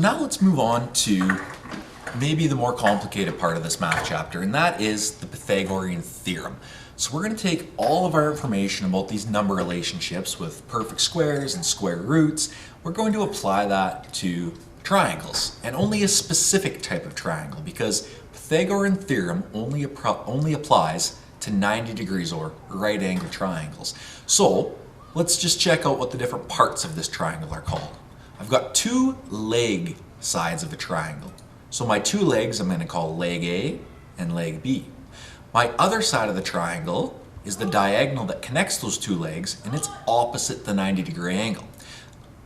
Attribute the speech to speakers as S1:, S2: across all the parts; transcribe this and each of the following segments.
S1: Now let's move on to maybe the more complicated part of this math chapter, and that is the Pythagorean theorem. So we're going to take all of our information about these number relationships with perfect squares and square roots. We're going to apply that to triangles, and only a specific type of triangle, because Pythagorean theorem only applies to 90 degrees or right angle triangles. So let's just check out what the different parts of this triangle are called. I've got two leg sides of a triangle. So my two legs I'm going to call leg A and leg B. My other side of the triangle is the diagonal that connects those two legs, and it's opposite the 90-degree angle.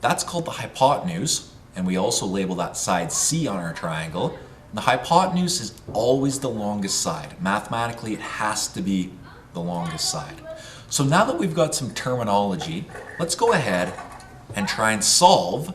S1: That's called the hypotenuse, and we also label that side C on our triangle. And the hypotenuse is always the longest side. Mathematically, it has to be the longest side. So now that we've got some terminology, let's go ahead and try and solve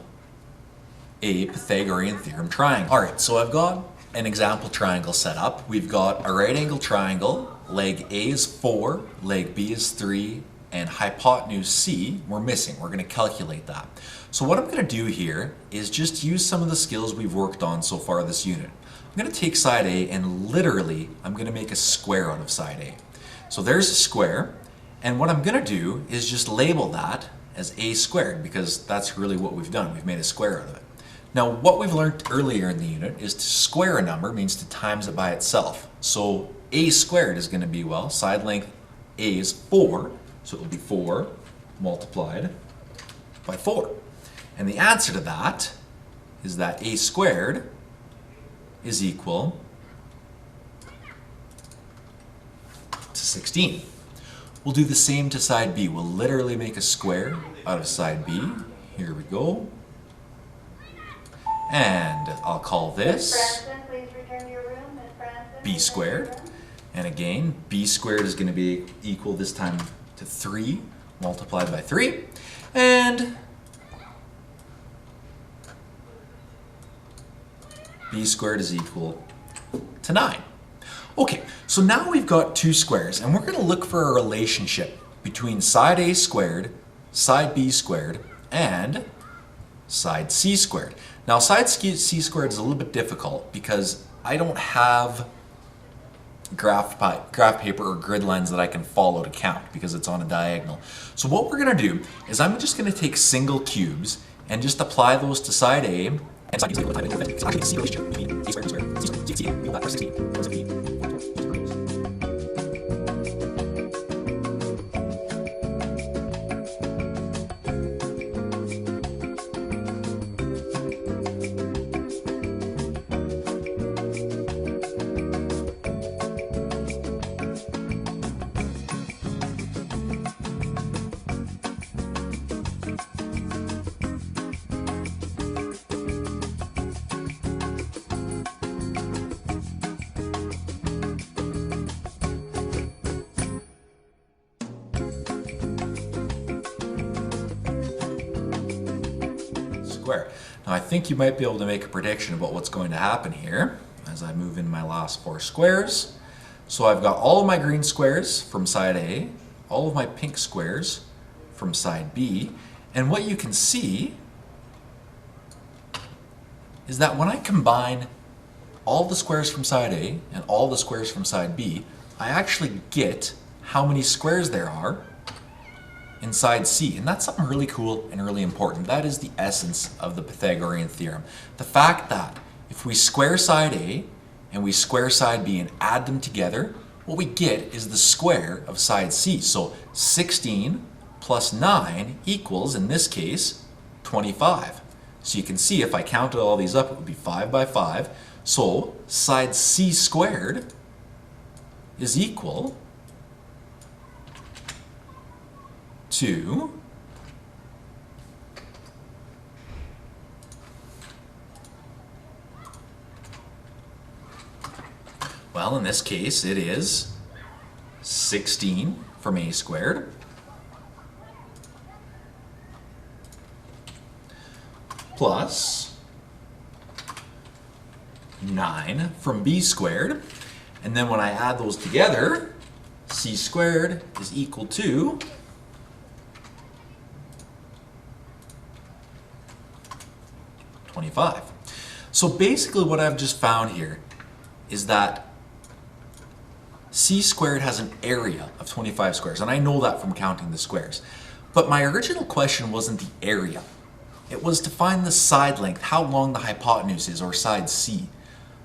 S1: a Pythagorean theorem triangle. All right, so I've got an example triangle set up. We've got a right angle triangle. Leg A is 4, leg B is 3, and hypotenuse C we're missing. We're going to calculate that. So what I'm going to do here is just use some of the skills we've worked on so far this unit. I'm going to take side A and literally I'm going to make a square out of side A. So there's a square, and what I'm going to do is just label that as A squared, because that's really what we've done. We've made a square out of it. Now, what we've learned earlier in the unit is to square a number means to times it by itself. So A squared is going to be, well, side length A is 4, so it will be 4 multiplied by 4. And the answer to that is that A squared is equal to 16. We'll do the same to side B. We'll literally make a square out of side B. Here we go. And I'll call this B squared. And again, B squared is going to be equal this time to 3 multiplied by 3. And B squared is equal to 9. Okay, so now we've got two squares, and we're going to look for a relationship between side A squared, side B squared, and side C squared. Now, side C squared is a little bit difficult because I don't have graph paper or grid lines that I can follow to count because it's on a diagonal. So what we're going to do is I'm just going to take single cubes and just apply those to side A and side B. It's actually the C relationship between A squared and B squared. C squared, we got 16 times B. Now I think you might be able to make a prediction about what's going to happen here as I move in my last 4 squares. So I've got all of my green squares from side A, all of my pink squares from side B, and what you can see is that when I combine all the squares from side A and all the squares from side B, I actually get how many squares there are inside C, and that's something really cool and really important. That is the essence of the Pythagorean theorem. The fact that if we square side A and we square side B and add them together, what we get is the square of side C. So 16 plus 9 equals, in this case, 25. So you can see if I counted all these up, it would be 5 by 5. So side C squared is equal to well, in this case, it is 16 from A squared plus 9 from B squared. And then when I add those together, C squared is equal to 25. So basically what I've just found here is that c squared has an area of 25 squares, and I know that from counting the squares. But my original question wasn't the area. It was to find the side length, how long the hypotenuse is, or side c.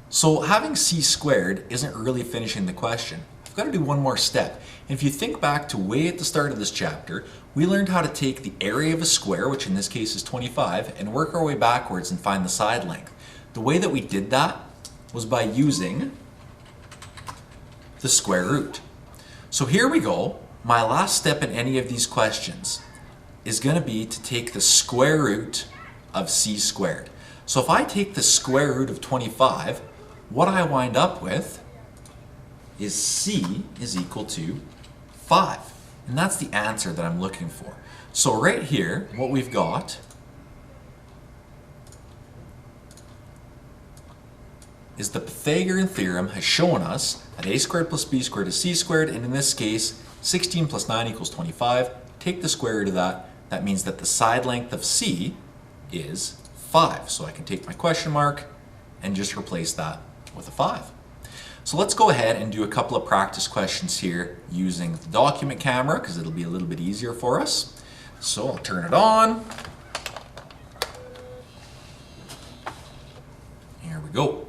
S1: So having c squared isn't really finishing the question. I've got to do one more step. And if you think back to way at the start of this chapter, we learned how to take the area of a square, which in this case is 25, and work our way backwards and find the side length. The way that we did that was by using the square root. So here we go. My last step in any of these questions is going to be to take the square root of c squared. So if I take the square root of 25, what I wind up with is c is equal to 5. And that's the answer that I'm looking for. So right here, what we've got is the Pythagorean theorem has shown us that a squared plus b squared is c squared, and in this case, 16 plus 9 equals 25. Take the square root of that. That means that the side length of c is 5. So I can take my question mark and just replace that with a 5. So let's go ahead and do a couple of practice questions here using the document camera, because it'll be a little bit easier for us. So I'll turn it on. Here we go.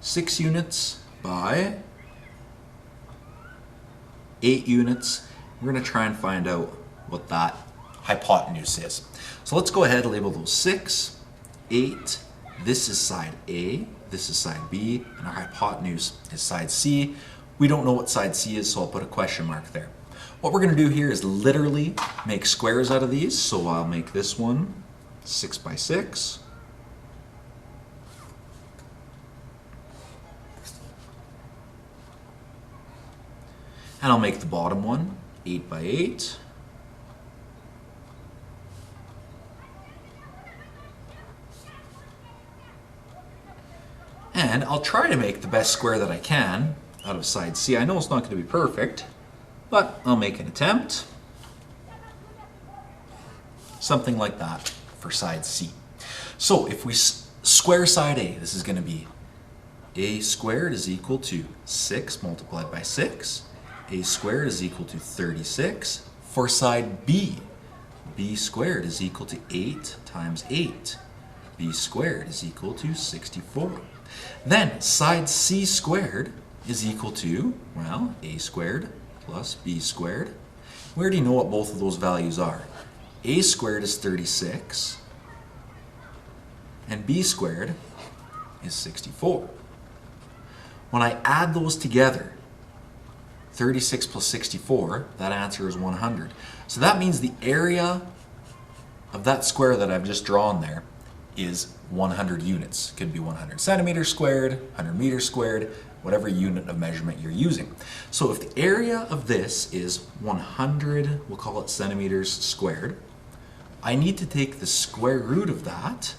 S1: Six units by 8 units. We're going to try and find out what that hypotenuse is. So let's go ahead and label those 6, 8. This is side A, this is side B, and our hypotenuse is side C. We don't know what side C is, so I'll put a question mark there. What we're going to do here is literally make squares out of these. So I'll make this one 6 by 6. And I'll make the bottom one 8 by 8. And I'll try to make the best square that I can out of side C. I know it's not going to be perfect, but I'll make an attempt. Something like that for side C. So if we square side A, this is going to be a squared is equal to 6 multiplied by 6. A squared is equal to 36. For side B, b squared is equal to 8 times 8. B squared is equal to 64. Then side C squared is equal to, well, a squared plus b squared. We already know what both of those values are. A squared is 36, and b squared is 64. When I add those together, 36 plus 64, that answer is 100. So that means the area of that square that I've just drawn there is 100 units. Could be 100 centimeters squared, 100 meters squared, whatever unit of measurement you're using. So if the area of this is 100, we'll call it centimeters squared, I need to take the square root of that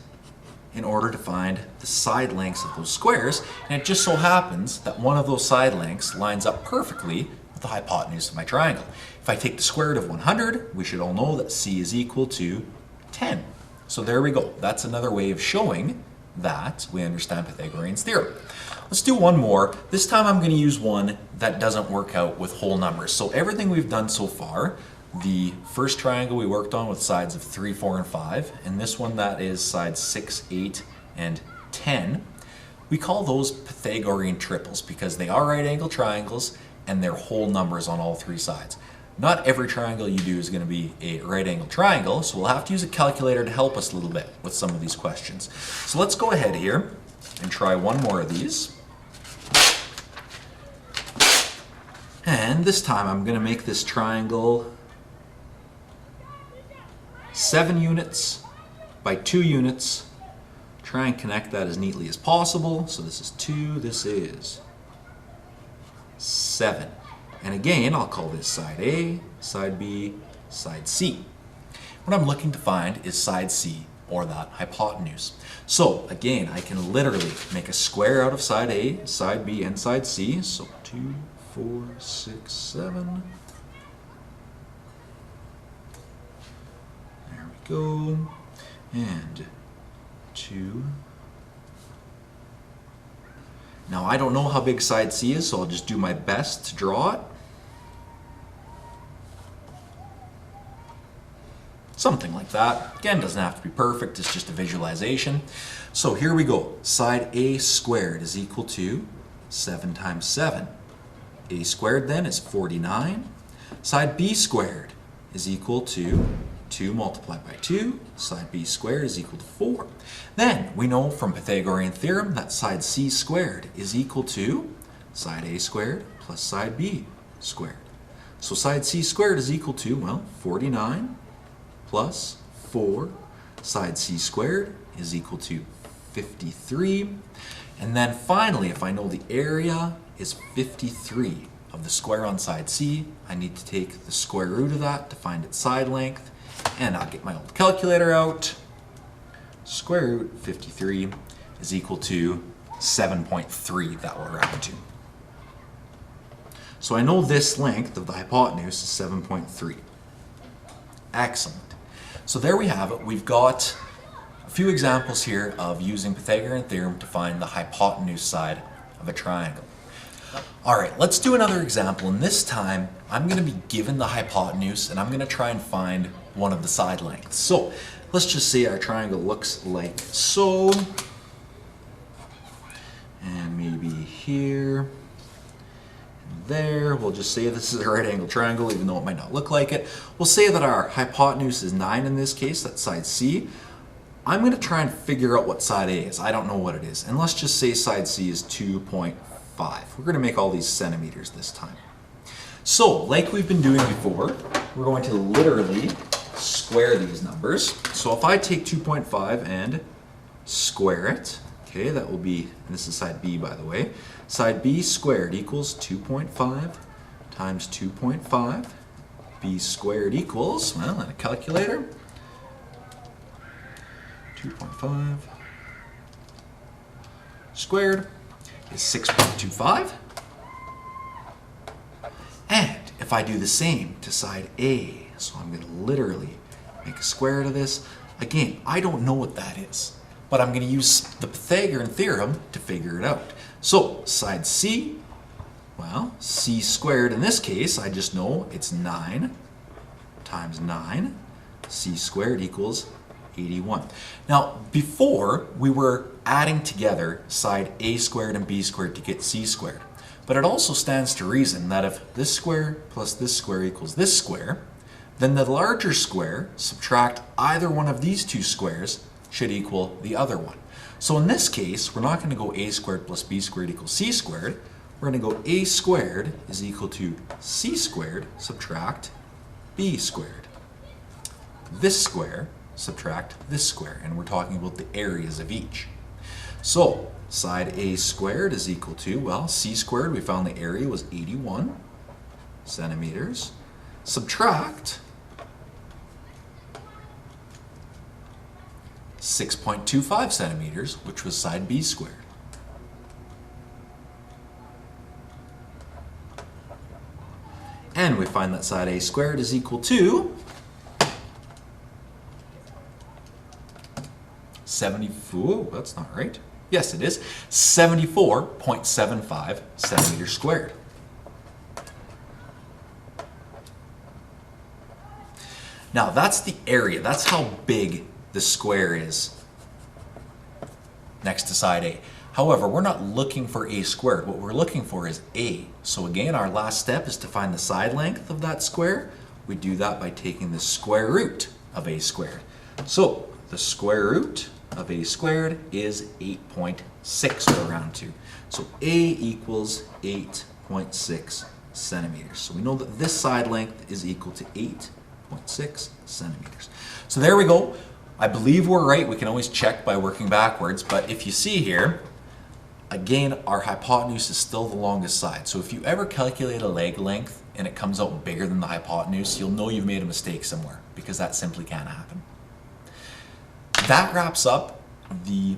S1: in order to find the side lengths of those squares, and it just so happens that one of those side lengths lines up perfectly with the hypotenuse of my triangle. If I take the square root of 100, we should all know that c is equal to 10. So there we go. That's another way of showing that we understand Pythagorean's theorem. Let's do one more. This time I'm going to use one that doesn't work out with whole numbers. So everything we've done so far, the first triangle we worked on with sides of 3, 4, and 5, and this one that is sides 6, 8, and 10, we call those Pythagorean triples because they are right angle triangles and they're whole numbers on all 3 sides. Not every triangle you do is going to be a right angle triangle, so we'll have to use a calculator to help us a little bit with some of these questions. So let's go ahead here and try one more of these. And this time I'm going to make this triangle 7 units by 2 units. Try and connect that as neatly as possible. So this is 2, this is 7. And again, I'll call this side A, side B, side C. What I'm looking to find is side C, or that hypotenuse. So again, I can literally make a square out of side A, side B, and side C. So 2, 4, 6, 7. There we go. And 2. Now I don't know how big side C is, so I'll just do my best to draw it. Something like that. Again, doesn't have to be perfect, it's just a visualization. So here we go. Side A squared is equal to 7 times 7. A squared then is 49. Side B squared is equal to 2 multiplied by 2. Side B squared is equal to 4. Then we know from Pythagorean theorem that side C squared is equal to side A squared plus side B squared. So side C squared is equal to, well, 49 plus 4. Side C squared is equal to 53. And then finally, if I know the area is 53 of the square on side C, I need to take the square root of that to find its side length. And I'll get my old calculator out. Square root 53 is equal to 7.3, that will round to. So I know this length of the hypotenuse is 7.3. Excellent. So there we have it. We've got a few examples here of using Pythagorean theorem to find the hypotenuse side of a triangle. All right, let's do another example, and this time I'm going to be given the hypotenuse and I'm going to try and find one of the side lengths. So let's just say our triangle looks like so, and maybe here and there. We'll just say this is a right angle triangle, even though it might not look like it. We'll say that our hypotenuse is 9 in this case, that's side C. I'm going to try and figure out what side A is. I don't know what it is, and let's just say side C is 2.5. We're going to make all these centimeters this time. So, like we've been doing before, we're going to literally square these numbers. So if I take 2.5 and square it, okay, that will be, and this is side B by the way, side B squared equals 2.5 times 2.5. B squared equals, well, in a calculator, 2.5 squared is 6.25. And if I do the same to side A, so I'm going to literally make a square out of this. Again, I don't know what that is, but I'm going to use the Pythagorean theorem to figure it out. So side C, well, C squared in this case, I just know it's 9 times 9. C squared equals 81. Now, before we were adding together side A squared and B squared to get C squared. But it also stands to reason that if this square plus this square equals this square, then the larger square, subtract either one of these two squares, should equal the other one. So in this case, we're not going to go A squared plus B squared equals C squared. We're going to go A squared is equal to C squared subtract B squared. This square subtract this square, and we're talking about the areas of each. So side A squared is equal to, well, C squared, we found the area was 81 centimeters. Subtract 6.25 centimeters, which was side B squared. And we find that side A squared is equal to 74, that's not right. Yes, it is. 74.75 centimeters squared. Now that's the area. That's how big the square is next to side A. However, we're not looking for A squared. What we're looking for is A. So again, our last step is to find the side length of that square. We do that by taking the square root of A squared. So the square root of A squared is 8.6 to round to. So A equals 8.6 centimeters. So we know that this side length is equal to 8.6 centimeters. So there we go. I believe we're right. We can always check by working backwards, but if you see here, again, our hypotenuse is still the longest side. So if you ever calculate a leg length and it comes out bigger than the hypotenuse, you'll know you've made a mistake somewhere, because that simply can't happen. That wraps up the